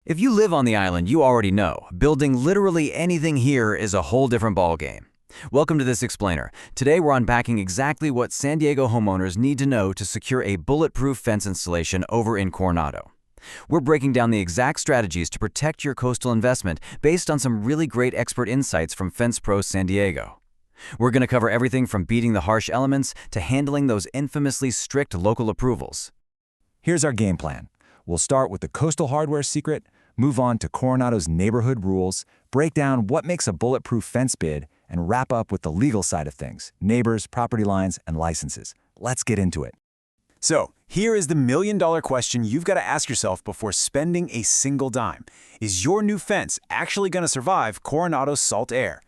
If you live on the island, you already know, building literally anything here is a whole different ballgame. Welcome to this explainer. Today we're unpacking exactly what San Diego homeowners need to know to secure a bulletproof fence installation over in Coronado. We're breaking down the exact strategies to protect your coastal investment based on some really great expert insights from Fence Pros San Diego. We're going to cover everything from beating the harsh elements to handling those infamously strict local approvals. Here's our game plan. We'll start with the coastal hardware secret, move on to Coronado's neighborhood rules, break down what makes a bulletproof fence bid, and wrap up with the legal side of things, neighbors, property lines, and licenses. Let's get into it. So, here is the million-dollar question you've got to ask yourself before spending a single dime. Is your new fence actually going to survive Coronado's salt air?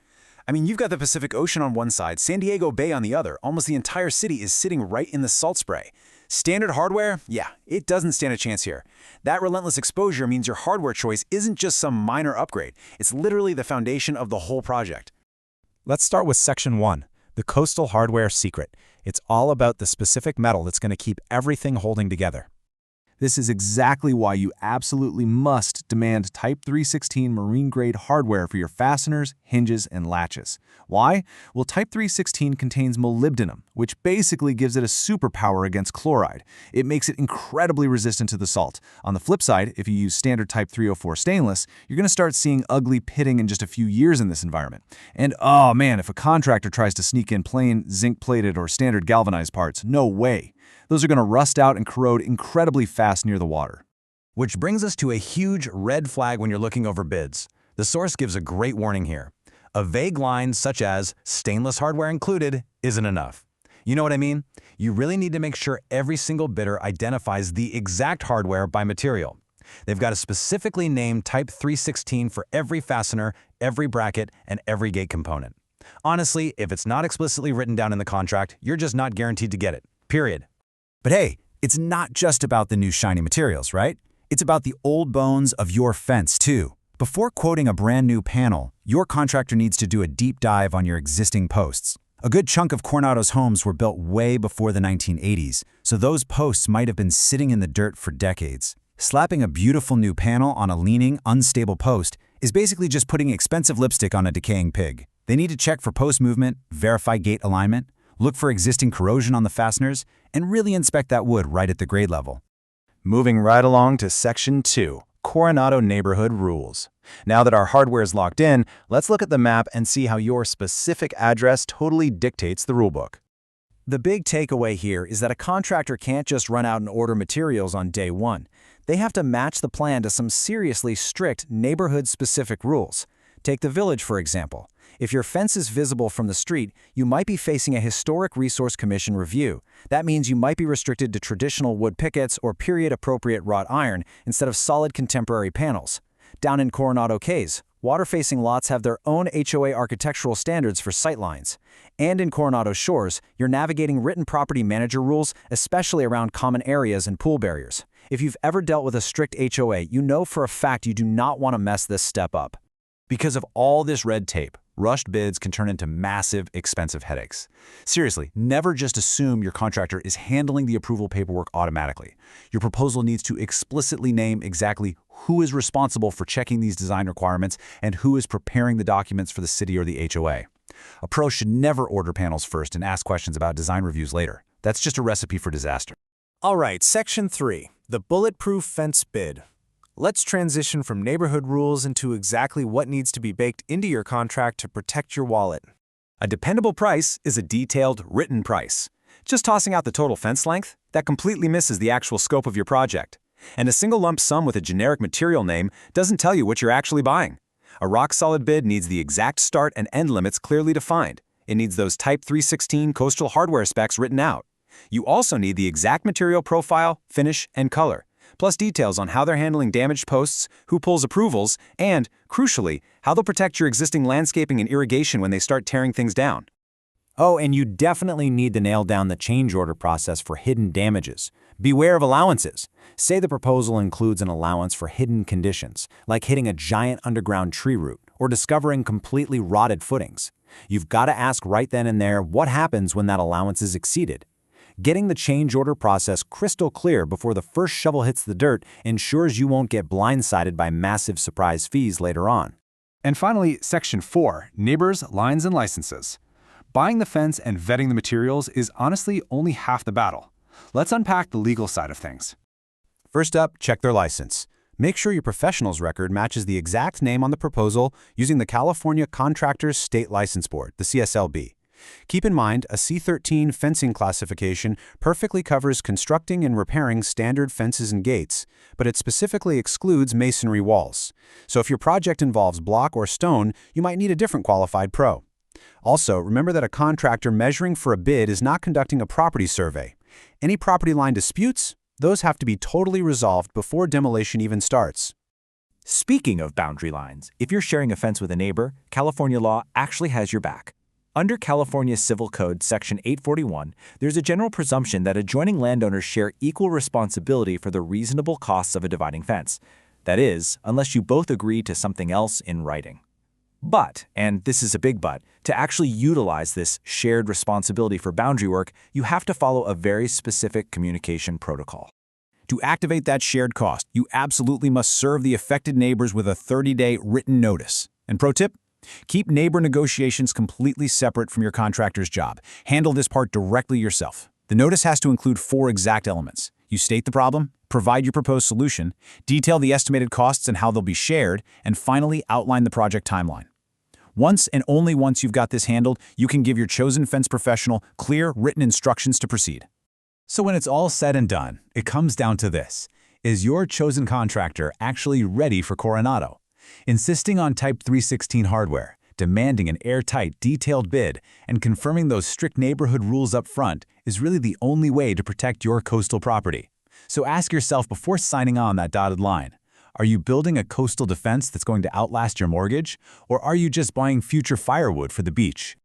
I mean, you've got the Pacific Ocean on one side, San Diego Bay on the other. Almost the entire city is sitting right in the salt spray. Standard hardware? Yeah, it doesn't stand a chance here. That relentless exposure means your hardware choice isn't just some minor upgrade. It's literally the foundation of the whole project. Let's start with Section 1, the coastal hardware secret. It's all about the specific metal that's going to keep everything holding together. This is exactly why you absolutely must demand Type 316 marine-grade hardware for your fasteners, hinges, and latches. Why? Well, Type 316 contains molybdenum, which basically gives it a superpower against chloride. It makes it incredibly resistant to the salt. On the flip side, if you use standard Type 304 stainless, you're going to start seeing ugly pitting in just a few years in this environment. And oh man, if a contractor tries to sneak in plain zinc-plated or standard galvanized parts, no way. Those are going to rust out and corrode incredibly fast near the water. Which brings us to a huge red flag when you're looking over bids. The source gives a great warning here. A vague line such as stainless hardware included isn't enough. You know what I mean? You really need to make sure every single bidder identifies the exact hardware by material. They've got to specifically name Type 316 for every fastener, every bracket, and every gate component. Honestly, if it's not explicitly written down in the contract, you're just not guaranteed to get it. Period. But hey, it's not just about the new shiny materials, right? It's about the old bones of your fence, too. Before quoting a brand new panel, your contractor needs to do a deep dive on your existing posts. A good chunk of Coronado's homes were built way before the 1980s, so those posts might have been sitting in the dirt for decades. Slapping a beautiful new panel on a leaning, unstable post is basically just putting expensive lipstick on a decaying pig. They need to check for post movement, verify gate alignment, look for existing corrosion on the fasteners, and really inspect that wood right at the grade level. Moving right along to Section 2, Coronado Neighborhood Rules. Now that our hardware is locked in, let's look at the map and see how your specific address totally dictates the rulebook. The big takeaway here is that a contractor can't just run out and order materials on day one. They have to match the plan to some seriously strict neighborhood-specific rules. Take the village, for example. If your fence is visible from the street, you might be facing a Historic Resource Commission review. That means you might be restricted to traditional wood pickets or period-appropriate wrought iron instead of solid contemporary panels. Down in Coronado Cays, water-facing lots have their own HOA architectural standards for sightlines. And in Coronado Shores, you're navigating written property manager rules, especially around common areas and pool barriers. If you've ever dealt with a strict HOA, you know for a fact you do not want to mess this step up. Because of all this red tape, rushed bids can turn into massive, expensive headaches. Seriously, never just assume your contractor is handling the approval paperwork automatically. Your proposal needs to explicitly name exactly who is responsible for checking these design requirements and who is preparing the documents for the city or the HOA. A pro should never order panels first and ask questions about design reviews later. That's just a recipe for disaster. All right, Section 3, the Bulletproof Fence Bid. Let's transition from neighborhood rules into exactly what needs to be baked into your contract to protect your wallet. A dependable price is a detailed, written price. Just tossing out the total fence length? That completely misses the actual scope of your project. And a single lump sum with a generic material name doesn't tell you what you're actually buying. A rock-solid bid needs the exact start and end limits clearly defined. It needs those Type 316 coastal hardware specs written out. You also need the exact material profile, finish, and color, plus details on how they're handling damaged posts, who pulls approvals, and, crucially, how they'll protect your existing landscaping and irrigation when they start tearing things down. Oh, and you definitely need to nail down the change order process for hidden damages. Beware of allowances. Say the proposal includes an allowance for hidden conditions, like hitting a giant underground tree root or discovering completely rotted footings. You've got to ask right then and there what happens when that allowance is exceeded. Getting the change order process crystal clear before the first shovel hits the dirt ensures you won't get blindsided by massive surprise fees later on. And finally, Section 4, Neighbors, Lines, and Licenses. Buying the fence and vetting the materials is honestly only half the battle. Let's unpack the legal side of things. First up, check their license. Make sure your professional's record matches the exact name on the proposal using the California Contractors State License Board, the CSLB. Keep in mind, a C13 fencing classification perfectly covers constructing and repairing standard fences and gates, but it specifically excludes masonry walls. So if your project involves block or stone, you might need a different qualified pro. Also, remember that a contractor measuring for a bid is not conducting a property survey. Any property line disputes, those have to be totally resolved before demolition even starts. Speaking of boundary lines, if you're sharing a fence with a neighbor, California law actually has your back. Under California Civil Code Section 841, there's a general presumption that adjoining landowners share equal responsibility for the reasonable costs of a dividing fence. That is, unless you both agree to something else in writing. But, and this is a big but, to actually utilize this shared responsibility for boundary work, you have to follow a very specific communication protocol. To activate that shared cost, you absolutely must serve the affected neighbors with a 30-day written notice. And pro tip? Keep neighbor negotiations completely separate from your contractor's job. Handle this part directly yourself. The notice has to include 4 exact elements. You state the problem, provide your proposed solution, detail the estimated costs and how they'll be shared, and finally outline the project timeline. Once and only once you've got this handled, you can give your chosen fence professional clear, written instructions to proceed. So when it's all said and done, it comes down to this. Is your chosen contractor actually ready for Coronado? Insisting on Type 316 hardware, demanding an airtight, detailed bid, and confirming those strict neighborhood rules up front is really the only way to protect your coastal property. So ask yourself before signing on that dotted line, are you building a coastal defense that's going to outlast your mortgage, or are you just buying future firewood for the beach?